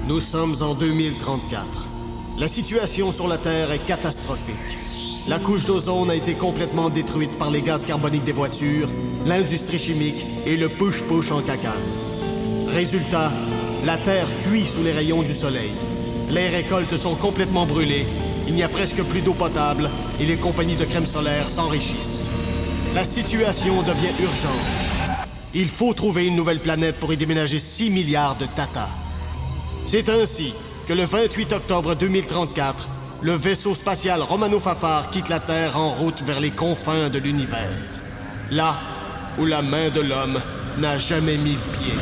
Nous sommes en 2034. La situation sur la Terre est catastrophique. La couche d'ozone a été complètement détruite par les gaz carboniques des voitures, l'industrie chimique et le push-push en cacane. Résultat, la Terre cuit sous les rayons du soleil. Les récoltes sont complètement brûlées, il n'y a presque plus d'eau potable et les compagnies de crème solaire s'enrichissent. La situation devient urgente. Il faut trouver une nouvelle planète pour y déménager 6 milliards de Tata. C'est ainsi que le 28 octobre 2034, le vaisseau spatial Romano Fafar quitte la Terre en route vers les confins de l'univers. Là où la main de l'homme n'a jamais mis le pied.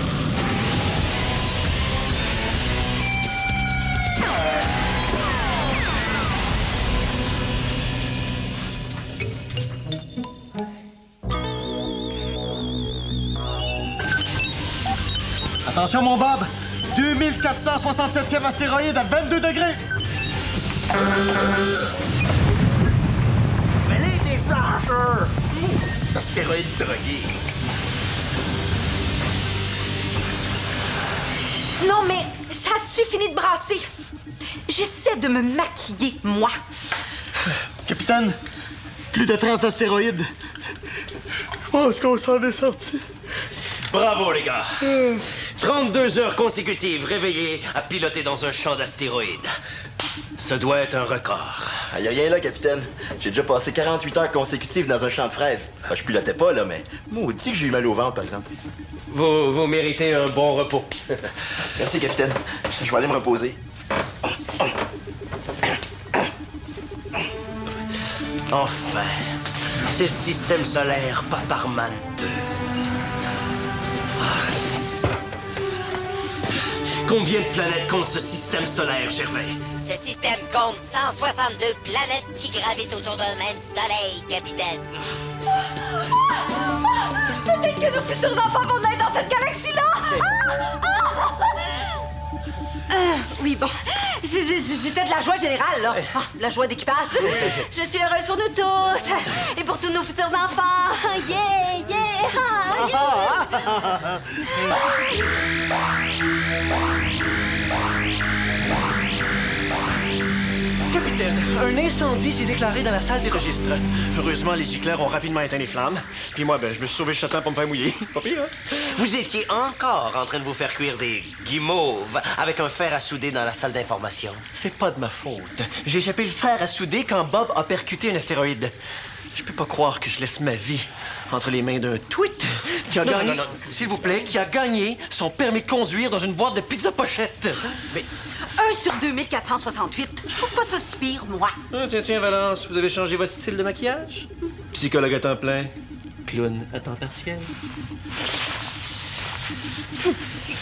Attention, mon Bob! 2467e astéroïde à 22 degrés! Mais les déchargeurs! Cet astéroïde drogué! Non, mais ça a-tu fini de brasser? J'essaie de me maquiller, moi. Capitaine, plus de traces d'astéroïdes. Oh, est-ce qu'on s'en est sorti? Bravo, les gars! 32 heures consécutives réveillées à piloter dans un champ d'astéroïdes. Ce doit être un record. Ah, y a rien là, capitaine. J'ai déjà passé 48 heures consécutives dans un champ de fraises. Je pilotais pas, là, mais maudit que j'ai eu mal au ventre, par exemple. Vous méritez un bon repos. Merci, capitaine. Je vais aller me reposer. Enfin, c'est le système solaire Paparman 2. Combien de planètes compte ce système solaire, Gervais? Ce système compte 162 planètes qui gravitent autour d'un même soleil, capitaine. Peut-être que nos futurs enfants vont naître dans cette galaxie-là! Oui, bon. C'était de la joie générale, là. De la joie d'équipage. Je suis heureuse pour nous tous. Et pour tous nos futurs enfants. Yeah, yeah, yeah. Capitaine, un incendie s'est déclaré dans la salle des registres. Heureusement, les gicleurs ont rapidement éteint les flammes. Puis moi, je me suis sauvé le châtain pour me faire mouiller. Pas pire, hein? Vous étiez encore en train de vous faire cuire des guimauves avec un fer à souder dans la salle d'information. C'est pas de ma faute. J'ai échappé le fer à souder quand Bob a percuté un astéroïde. Je peux pas croire que je laisse ma vie entre les mains d'un tweet qui a gagné... Non, s'il vous plaît, qui a gagné son permis de conduire dans une boîte de pizza pochette. Mais 1 sur 2468, je trouve pas ça si pire, moi. Ah, tiens, Valence, vous avez changé votre style de maquillage? Psychologue à temps plein, clown à temps partiel.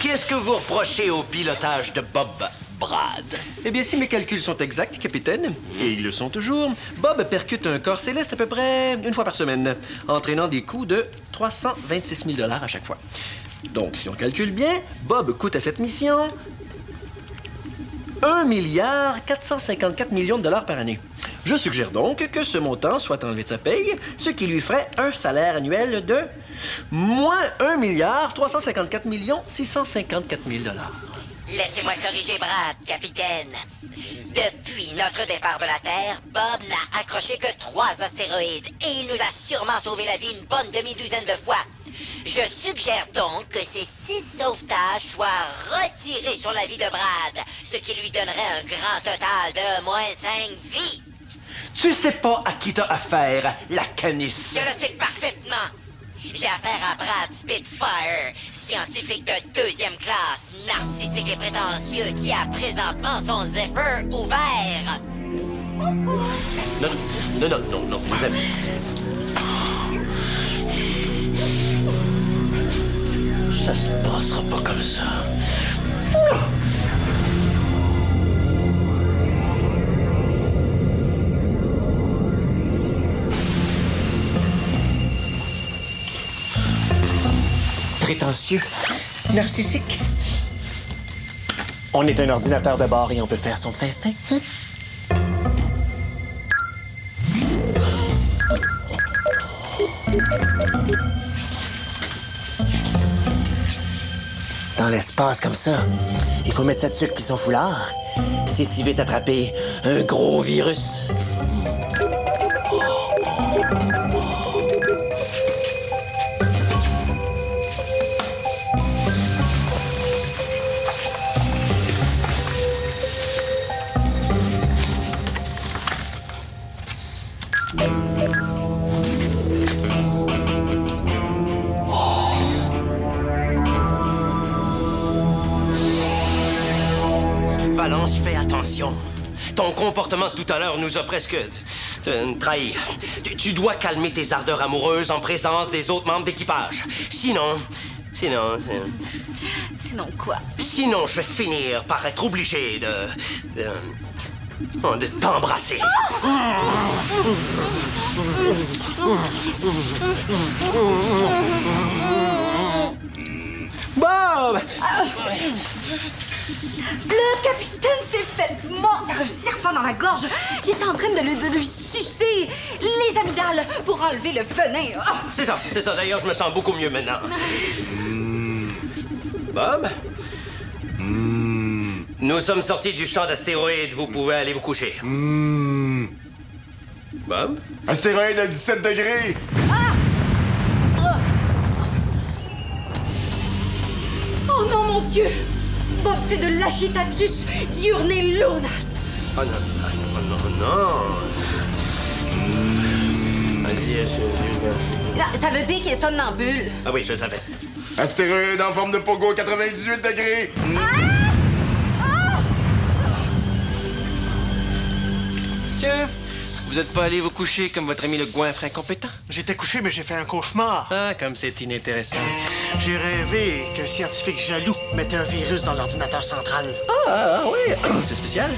Qu'est-ce que vous reprochez au pilotage de Bob Brad? Eh bien, si mes calculs sont exacts, capitaine, et ils le sont toujours, Bob percute un corps céleste à peu près une fois par semaine, entraînant des coûts de 326 000 $ à chaque fois. Donc, si on calcule bien, Bob coûte à cette mission 1,454 milliard $ par année. Je suggère donc que ce montant soit enlevé de sa paye, ce qui lui ferait un salaire annuel de moins 1,354 654 000 $. Laissez-moi corriger Brad, capitaine. Depuis notre départ de la Terre, Bob n'a accroché que 3 astéroïdes et il nous a sûrement sauvé la vie une bonne demi-douzaine de fois. Je suggère donc que ces 6 sauvetages soient retirés sur la vie de Brad, ce qui lui donnerait un grand total de moins 5 vies. Tu sais pas à qui t'as affaire, la canisse. Je le sais parfaitement. J'ai affaire à Brad Spitfire, scientifique de 2e classe, narcissique et prétentieux qui a présentement son zipper ouvert. Non, vous avez... Ça se passera pas comme ça. Prétentieux. Narcissique. On est un ordinateur de bord et on veut faire son fin-fin. Dans l'espace comme ça. Il faut mettre ça dessus puis son foulard. C'est si vite attraper un gros virus. Valence, fais attention. Ton comportement de tout à l'heure nous a presque trahi. Tu dois calmer tes ardeurs amoureuses en présence des autres membres d'équipage. Sinon quoi? Sinon, je vais finir par être obligé de t'embrasser. Bob! Le capitaine s'est fait mordre par un serpent dans la gorge. J'étais en train de lui sucer les amygdales pour enlever le venin. Oh! C'est ça. D'ailleurs, je me sens beaucoup mieux maintenant. Bob? Nous sommes sortis du champ d'astéroïdes. Vous pouvez aller vous coucher. Bob? Astéroïde à 17 degrés! Oh non, mon Dieu! Bob fait de l'agitatus diurnelonas. Oh non. Ça veut dire qu'il est somnambule. Ah oui, je le savais. Astéroïde en forme de pogo, 98 degrés! Tiens, vous êtes pas allé vous coucher comme votre ami le goinfre incompétent? J'étais couché, mais j'ai fait un cauchemar. Ah, comme c'est inintéressant. J'ai rêvé qu'un scientifique jaloux mettait un virus dans l'ordinateur central. Oui, c'est spécial.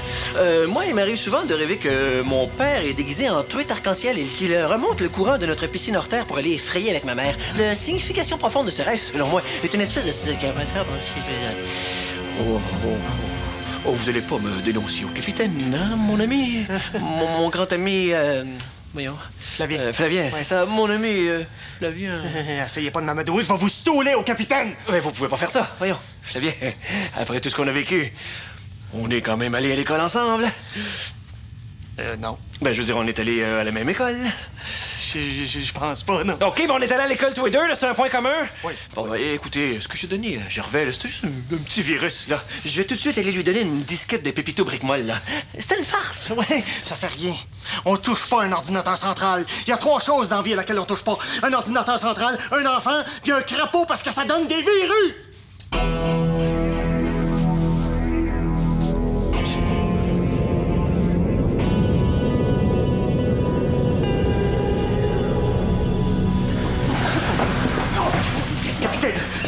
Moi, il m'arrive souvent de rêver que mon père est déguisé en truite arc-en-ciel et qu'il remonte le courant de notre piscine hors terre pour aller effrayer avec ma mère. La signification profonde de ce rêve, selon moi, est une espèce de... Oh, vous allez pas me dénoncer au capitaine, hein, mon ami? mon grand ami... voyons. Flavien. Flavien, Ouais. c'est ça, mon ami Flavien. Essayez pas de m'amadouer, je vais vous stouler au capitaine! Ouais, vous pouvez pas faire ça, voyons. Flavien, après tout ce qu'on a vécu, on est quand même allés à l'école ensemble. Non. Ben, je veux dire, on est allés à la même école. Je pense pas, non. OK, ben on est allés à l'école tous les deux, là, c'est un point commun? Oui. Bon, ben, écoutez, ce que j'ai donné à Gervais, là, c'était juste un petit virus, là. Je vais tout de suite aller lui donner une disquette de Pépito Brique-Molle, là. C'était une farce. Ouais, ça fait rien. On touche pas un ordinateur central. Il y a 3 choses dans la vie à laquelle on touche pas. Un ordinateur central, un enfant, puis un crapaud parce que ça donne des virus!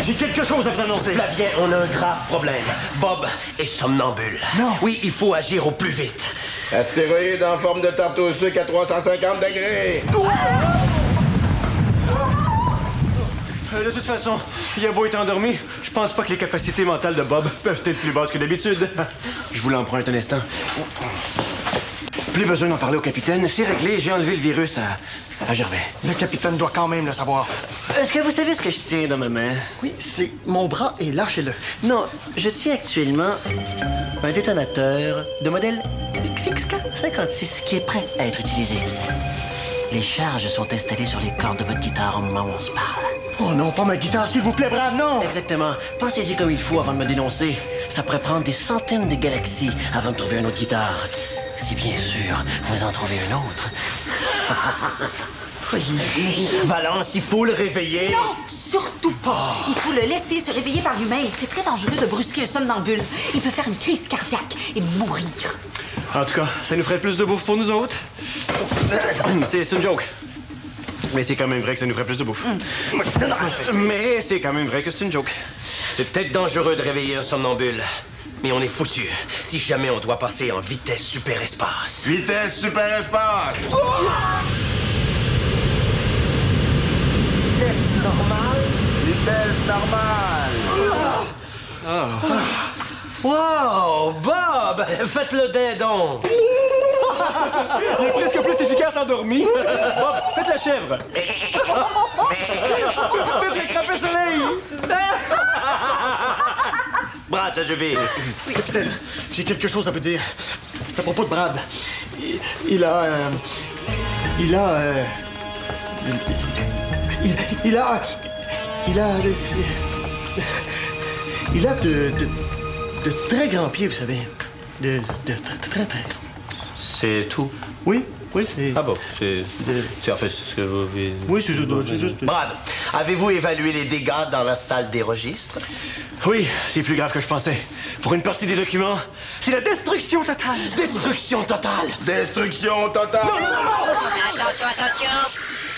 J'ai quelque chose à vous annoncer. Flavien, on a un grave problème. Bob est somnambule. Non. Oui, il faut agir au plus vite. Astéroïde en forme de tarte au sucre à 350 degrés! De toute façon, il a beau être endormi, je pense pas que les capacités mentales de Bob peuvent être plus basses que d'habitude. Je vous l'emprunte un instant. Plus besoin d'en parler au capitaine. C'est réglé, j'ai enlevé le virus à Gervais. Le capitaine doit quand même le savoir. Est-ce que vous savez ce que je tiens dans ma main? Oui, c'est mon bras et lâchez-le. Non, je tiens actuellement un détonateur de modèle XXK56 qui est prêt à être utilisé. Les charges sont installées sur les cordes de votre guitare au moment où on se parle. Oh non, pas ma guitare, s'il vous plaît, Brad, non! Exactement. Pensez-y comme il faut avant de me dénoncer. Ça pourrait prendre des centaines de galaxies avant de trouver une autre guitare. Si bien sûr, vous en trouvez une autre. Valence, il faut le réveiller. Non, surtout pas. Il faut le laisser se réveiller par lui-même. C'est très dangereux de brusquer un somnambule. Il peut faire une crise cardiaque et mourir. En tout cas, ça nous ferait plus de bouffe pour nous autres. C'est une joke. Mais c'est quand même vrai que ça nous ferait plus de bouffe. Mais c'est quand même vrai que c'est une joke. C'est peut-être dangereux de réveiller un somnambule, mais on est foutu si jamais on doit passer en vitesse super-espace. Vitesse super-espace! Vitesse normale? Vitesse normale! Wow, Bob! Faites-le dindon! Il est presque plus efficace endormi. Bob, faites la chèvre. Faites le crapet soleil. Brad, ça suffit. Oui. Capitaine, j'ai quelque chose à vous dire. C'est à propos de Brad. Il a de très grands pieds, vous savez. De très, très... C'est tout? Oui, c'est... Ah bon, c'est en fait ce que vous... Oui, c'est juste... Brad, avez-vous évalué les dégâts dans la salle des registres? Oui, c'est plus grave que je pensais. Pour une partie des documents, c'est la destruction totale. Destruction totale! Destruction totale! Attention, attention!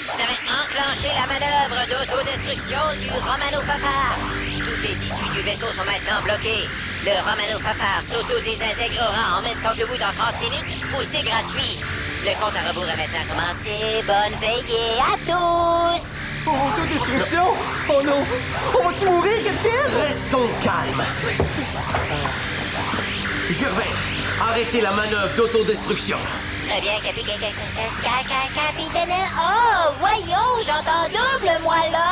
Vous avez enclenché la manœuvre d'autodestruction du Romano Fafard. Toutes les issues du vaisseau sont maintenant bloquées. Le Romano Fafard s'auto-désintégrera en même temps que vous dans 30 minutes ou c'est gratuit. Le compte à rebours a maintenant commencé. Bonne veillée à tous! Autodestruction? Oh non! On va-tu mourir, capitaine? Restons calmes. Gervais, arrêtez la manœuvre d'autodestruction. Très bien, capitaine. Oh, voyons, j'entends double, moi, là!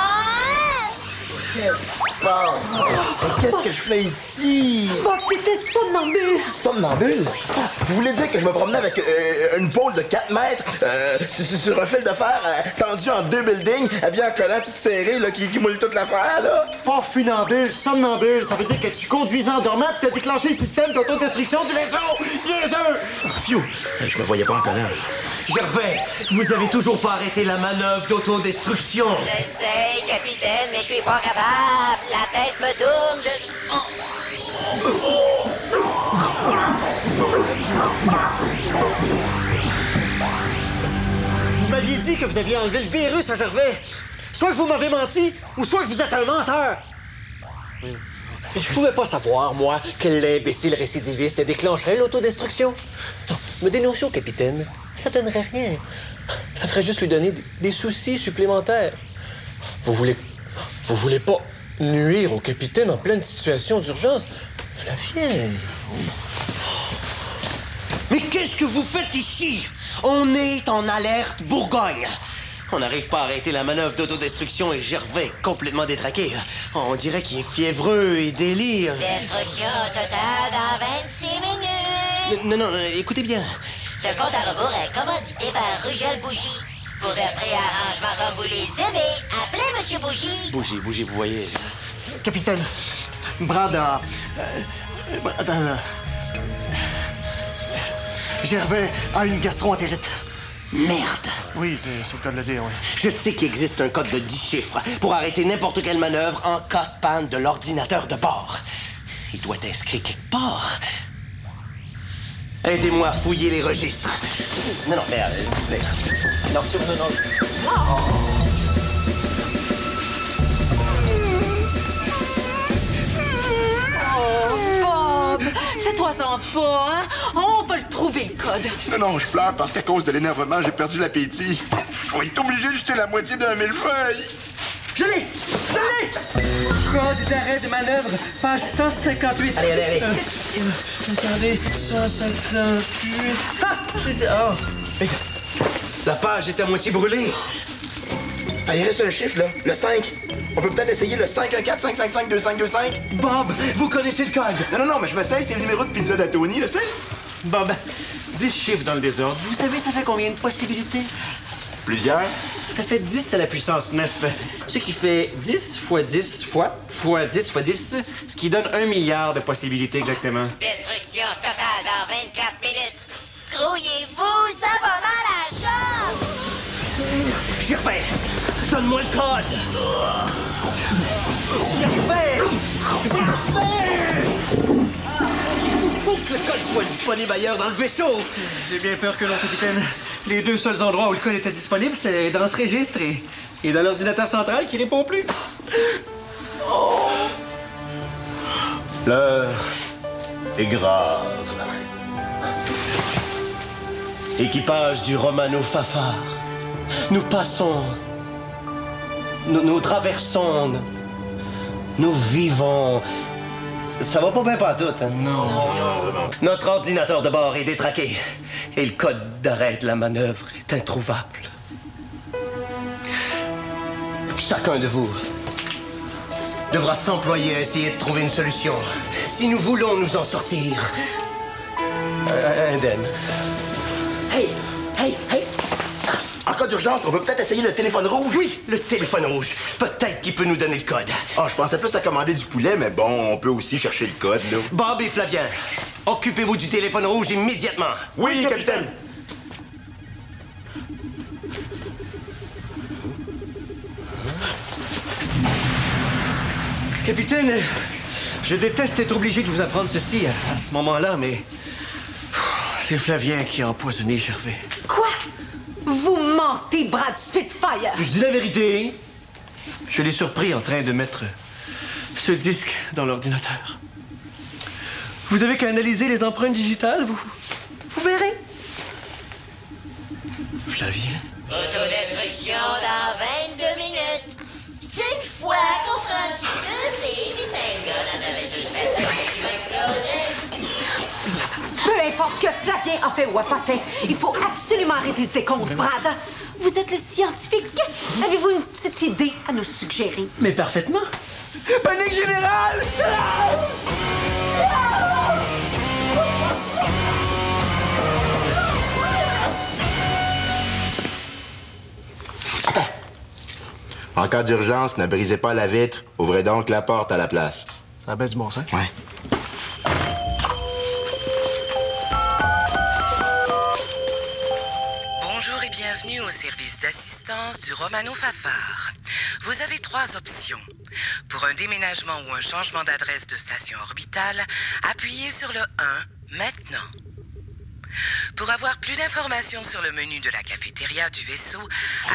Qu'est-ce qui se passe? Qu'est-ce que je fais ici? Bob, t'étais somnambule. Somnambule? Vous voulez dire que je me promenais avec une pôle de 4 mètres sur un fil de fer tendu en 2 buildings, habillé en collant tout serré là, qui moule toute l'affaire, là? Pas funambule, somnambule. Ça veut dire que tu conduisais en dormant puis t'as déclenché le système d'autodestruction du vaisseau. Bien sûr! Phew! Je me voyais pas en collant. Gervais, vous avez toujours pas arrêté la manœuvre d'autodestruction. J'essaye, capitaine, mais je suis pas capable. La tête me tourne, Vous m'aviez dit que vous aviez enlevé le virus à Gervais. Soit que vous m'avez menti, ou soit que vous êtes un menteur. Je pouvais pas savoir, moi, que l'imbécile récidiviste déclencherait l'autodestruction. Me dénoncer au capitaine, ça donnerait rien. Ça ferait juste lui donner des soucis supplémentaires. Vous voulez pas nuire au capitaine en pleine situation d'urgence? Flavien. Mais qu'est-ce que vous faites ici? On est en alerte Bourgogne. On n'arrive pas à arrêter la manœuvre d'autodestruction et Gervais est complètement détraqué. On dirait qu'il est fiévreux et délire. Destruction totale dans 26 minutes. Non, écoutez bien. Ce compte à rebours est commandité par Rugel Bougie. Pour de préarrangements comme vous les aimez, appelez Monsieur Bougie. Bougie, vous voyez. Capitaine, Brad a... Gervais a une gastroentérite. Merde. Oui, c'est le cas de le dire, oui. Je sais qu'il existe un code de 10 chiffres pour arrêter n'importe quelle manœuvre en cas de panne de l'ordinateur de bord. Il doit être inscrit quelque part. Aidez-moi à fouiller les registres. Non, mais s'il vous plaît. Non. Oh, Bob, fais-toi-en pas, hein? On va le trouver, le code. Non, je pleure parce qu'à cause de l'énervement, j'ai perdu l'appétit. Je vais être obligé de jeter la moitié d'un millefeuille. Je l'ai! Code d'arrêt de manœuvre, page 158. Allez. Attendez, 158. Ah! C'est ça. Oh. La page est à moitié brûlée. Ah, il reste un chiffre, là. Le 5. On peut peut-être essayer le 514-555-2525. Bob, vous connaissez le code. Non, mais je me sais, c'est le numéro de pizza d'Atoni, là, tu sais. Bob, 10 chiffres dans le désordre. Vous savez, ça fait combien de possibilités? Plusieurs. Ça fait 10 à la puissance 9. Ce qui fait 10 fois 10 fois 10 fois 10, ce qui donne 1 milliard de possibilités exactement. Destruction totale dans 24 minutes. Grouillez-vous, ça va mal à la jambe. Gervais, donne-moi le code. Gervais! Il faut que le code soit disponible ailleurs dans le vaisseau. J'ai bien peur que non, capitaine. Les deux seuls endroits où le code était disponible, c'était dans ce registre et dans l'ordinateur central qui répond plus. Oh. L'heure est grave. Équipage du Romano Fafard, nous passons, nous traversons, nous vivons. Ça va pas bien pantoute, hein? Non. Notre ordinateur de bord est détraqué et le code d'arrêt de la manœuvre est introuvable. Chacun de vous devra s'employer à essayer de trouver une solution. Si nous voulons nous en sortir. Indemne. Hey! En cas d'urgence, on peut peut-être essayer le téléphone rouge? Oui, le téléphone rouge. Peut-être qu'il peut nous donner le code. Ah, je pensais plus à commander du poulet, mais bon, on peut aussi chercher le code, là. Bob et Flavien, occupez-vous du téléphone rouge immédiatement. Oui, capitaine! Capitaine, je déteste être obligé de vous apprendre ceci à ce moment-là, mais... c'est Flavien qui a empoisonné Gervais. Quoi? Vous mentez, Brad Spitfire! Je dis la vérité. Je l'ai surpris en train de mettre ce disque dans l'ordinateur. Vous avez qu'à analyser les empreintes digitales, vous verrez. Flavien? Autodestruction dans 22 minutes. C'est une fois qu'on prend 2 filles puis 5 gars dans un vaisseau spatial qui va exploser. Peu importe ce que Flavien a fait ou a pas fait, il faut absolument arrêter ce décompte, Brad. Vous êtes le scientifique. Avez-vous une petite idée à nous suggérer? Mais parfaitement. Panique générale! Attends. En cas d'urgence, ne brisez pas la vitre. Ouvrez donc la porte à la place. Ça baisse du bon sens. Ouais. Bonjour et bienvenue au service d'assistance du Romano Fafard. Vous avez 3 options. Pour un déménagement ou un changement d'adresse de station orbitale, appuyez sur le 1 maintenant. Pour avoir plus d'informations sur le menu de la cafétéria du vaisseau,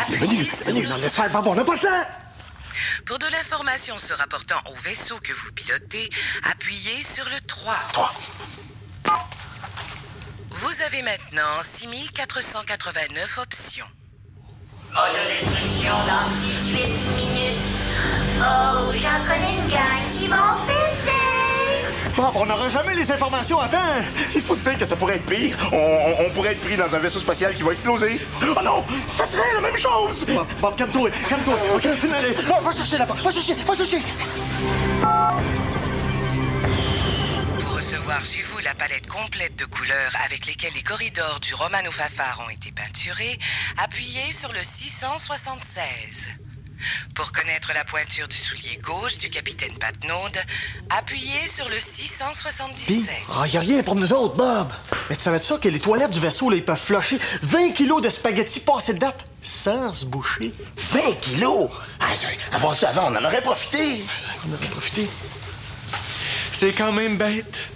appuyez sur le 2. Laisse faire, on n'a pas le temps! Pour de l'information se rapportant au vaisseau que vous pilotez, appuyez sur le 3. Vous avez maintenant 6489 options. Autodestruction dans 18 minutes. Oh, j'en connais une gang qui vont péter. Bob, on n'aura jamais les informations à temps! Il faut se dire que ça pourrait être pire. On pourrait être pris dans un vaisseau spatial qui va exploser. Oh non! Ça serait la même chose! Bob, calme-toi, OK? Allez, va chercher là-bas, va chercher! Pour recevoir chez vous la palette complète de couleurs avec lesquelles les corridors du Romano Fafard ont été peinturés, appuyez sur le 676. Pour connaître la pointure du soulier gauche du capitaine Patnaud, appuyez sur le 677. Ah, y a rien pour nous autres, Bob! Mais tu savais ça que les toilettes du vaisseau, là, ils peuvent flusher 20 kilos de spaghettis passés de date sans se boucher? 20 kilos! Avoir ça avant, on en aurait profité! On aurait profité. C'est quand même bête.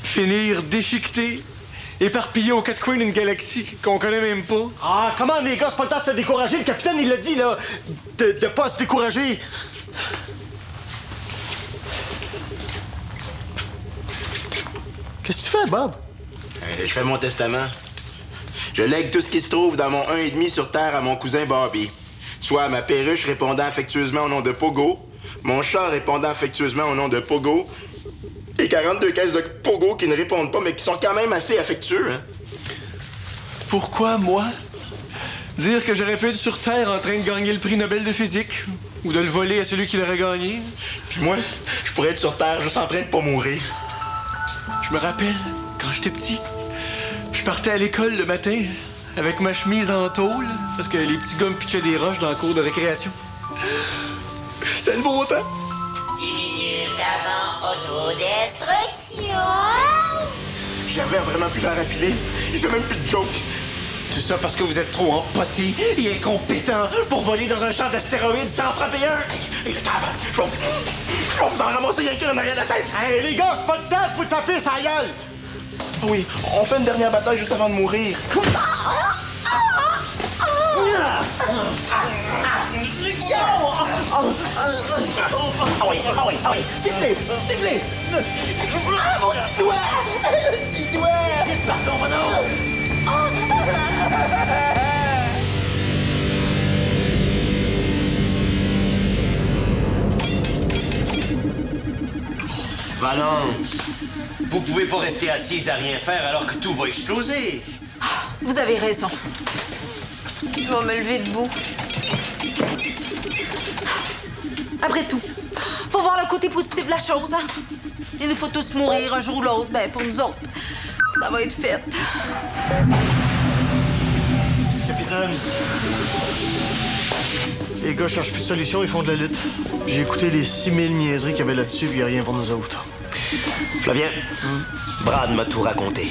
Finir déchiqueté, éparpillé aux 4 coins d'une galaxie qu'on connaît même pas. Ah, comment les gars, c'est pas le temps de se décourager. Le capitaine, il l'a dit, là, de pas se décourager. Qu'est-ce que tu fais, Bob? Je fais mon testament. Je lègue tout ce qui se trouve dans mon 1,5 sur Terre à mon cousin Bobby. Soit ma perruche répondant affectueusement au nom de Pogo, mon chat répondant affectueusement au nom de Pogo, et 42 caisses de Pogo qui ne répondent pas, mais qui sont quand même assez affectueux, hein? Pourquoi moi? Dire que j'aurais pu être sur Terre en train de gagner le prix Nobel de physique? Ou de le voler à celui qui l'aurait gagné? Puis moi, je pourrais être sur Terre juste en train de pas mourir. Je me rappelle, quand j'étais petit, je partais à l'école le matin avec ma chemise en tôle parce que les petits gars me pitchaient des roches dans la cour de récréation. C'était le bon temps. 10 minutes avant autodestruction. J'avais vraiment plus l'air affilé. Il fait même plus de joke. Tout ça parce que vous êtes trop empotés et incompétents pour voler dans un champ d'astéroïdes sans en frapper un. Je vais vous en ramasser quelqu'un en arrière de la tête. Hey, les gars, c'est pas le temps de vous taper sa gueule! Oui, on fait une dernière bataille juste avant de mourir. Sifflez! Sifflez! Ah, mon petit doigt! Le petit doigt! Pardon, Renaud! Valence, vous pouvez pas rester assise à rien faire alors que tout va exploser. Vous avez raison. Je vais me lever debout. Après tout, faut Faut voir le côté positif de la chose, hein? Il nous faut tous mourir un jour ou l'autre. Ben, pour nous autres, ça va être fait. Capitaine. Les gars cherchent plus de solution, ils font de la lutte. J'ai écouté les 6000 niaiseries qu'il y avait là-dessus, puis il n'y a rien pour nous autres. Flavien, Brad m'a tout raconté.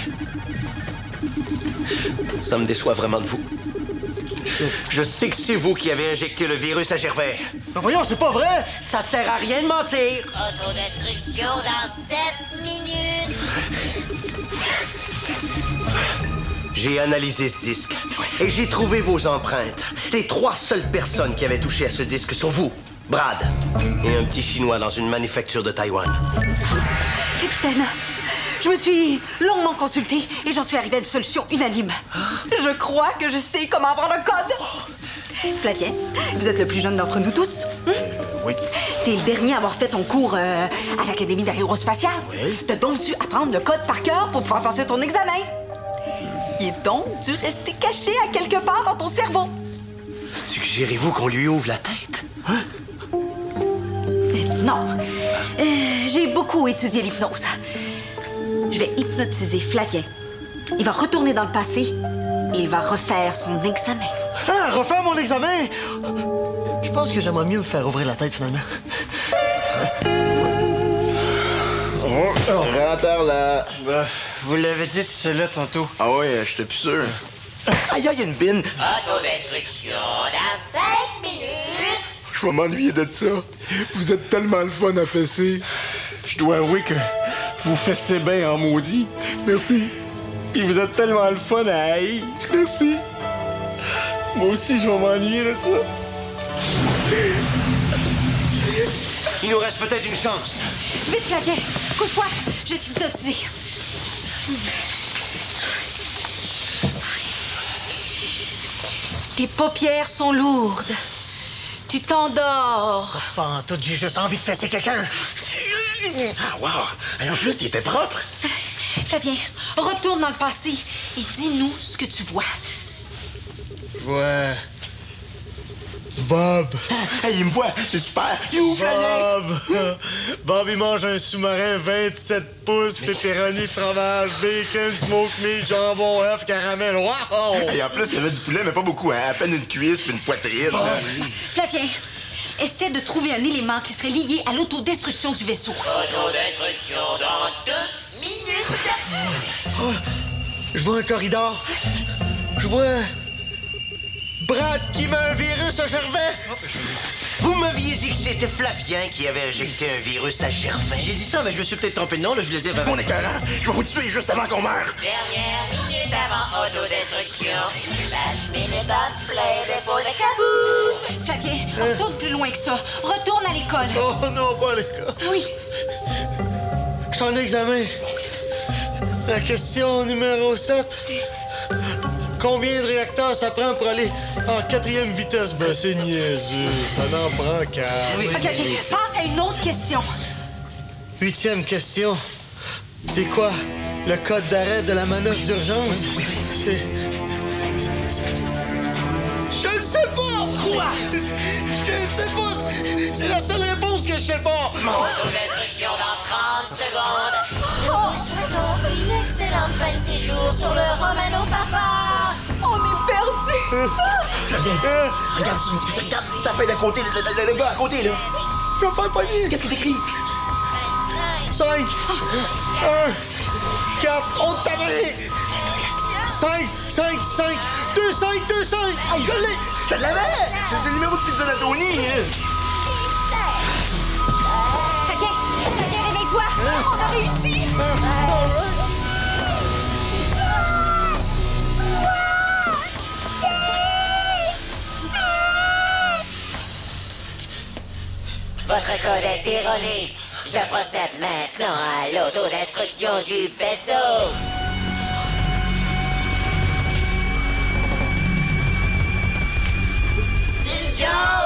Ça me déçoit vraiment de vous. Je sais que c'est vous qui avez injecté le virus à Gervais. Mais voyons, c'est pas vrai! Ça sert à rien de mentir! Autodestruction dans 7 minutes! J'ai analysé ce disque et j'ai trouvé vos empreintes. Les 3 seules personnes qui avaient touché à ce disque sont vous, Brad, et un petit Chinois dans une manufacture de Taïwan. Capitaine, je me suis longuement consultée et j'en suis arrivée à une solution unanime. Je crois que je sais comment avoir le code. Flavien, vous êtes le plus jeune d'entre nous tous. Oui. T'es le dernier à avoir fait ton cours à l'Académie d'aérospatiale. Oui. T'as donc dû apprendre le code par cœur pour pouvoir passer ton examen. Il est donc dû rester caché à quelque part dans ton cerveau. Suggérez-vous qu'on lui ouvre la tête? Non. J'ai beaucoup étudié l'hypnose. Je vais hypnotiser Flavien. Il va retourner dans le passé et il va refaire son examen. Ah, refaire mon examen? Je pense que j'aimerais mieux me faire ouvrir la tête, finalement. Rentre là. Vous l'avez dit, celle-là, tantôt. Ah ouais, j'étais plus sûr. Aïe, aïe, une bine. Autodestruction dans 5 minutes! Je vais m'ennuyer de ça. Vous êtes tellement le fun à fesser. Je dois avouer que vous fessez bien en maudit. Merci. Puis vous êtes tellement le fun à haïr. Merci. Moi aussi, je vais m'ennuyer de ça. Il nous reste peut-être une chance. Vite, Flavien, couche-toi. Je vais t'hypnotiser. Tes paupières sont lourdes. Tu t'endors. Pas en tout, j'ai juste envie de fesser quelqu'un. Ah, wow. Et en plus, il était propre. Flavien, retourne dans le passé et dis-nous ce que tu vois. Je vois... Bob. Hey, il me voit. C'est super. You, Bob. Bob, il mange un sous-marin 27 pouces, pepperoni, fromage, bacon, smoke meat, jambon, œuf, caramel. Wow! Et en plus, il y avait du poulet, mais pas beaucoup, hein. À peine une cuisse puis une poitrine. Flavien, essaie de trouver un élément qui serait lié à l'autodestruction du vaisseau. Autodestruction dans 2 minutes! Oh, je vois un corridor. Je vois... Brad qui met un virus à Gervais! Vous m'aviez dit que c'était Flavien qui avait injecté un virus à Gervais. J'ai dit ça, mais je me suis peut-être trompé de nom, là, je les ai... On est écœurant. Je vais vous tuer juste avant qu'on meure. Dernière minute avant autodestruction. Last minute of play before the kaboom! Flavien, retourne plus loin que ça. Retourne à l'école. Oh non, pas à l'école. Oui. Je suis en examen. La question numéro 7. Combien de réacteurs ça prend pour aller en 4e vitesse? Ben, c'est niaiseux. Ça n'en prend qu'à... Oui. OK. Passe à une autre question. 8e question. C'est quoi le code d'arrêt de la manœuvre d'urgence? C'est... Je ne sais pas! Quoi? Je ne sais pas! C'est la seule réponse que je sais pas! Autodestruction dans 30 secondes. Nous vous souhaitons une excellente fin de séjour sur le Romano Fafard. On est perdus. Regarde, ça fait d'à côté, le gars à côté, là. Je vais me faire pogner! Qu'est-ce qu'il écrit? 5, 1, 4, on t'a volé! 5, 2, 5! Oh, je l'ai! Je l'avais! C'est le numéro de pizza d'Antoni, hein? Flavien, réveille-toi. On a réussi. Votre code est erroné. Je procède maintenant à l'autodestruction du vaisseau. C'est une joke!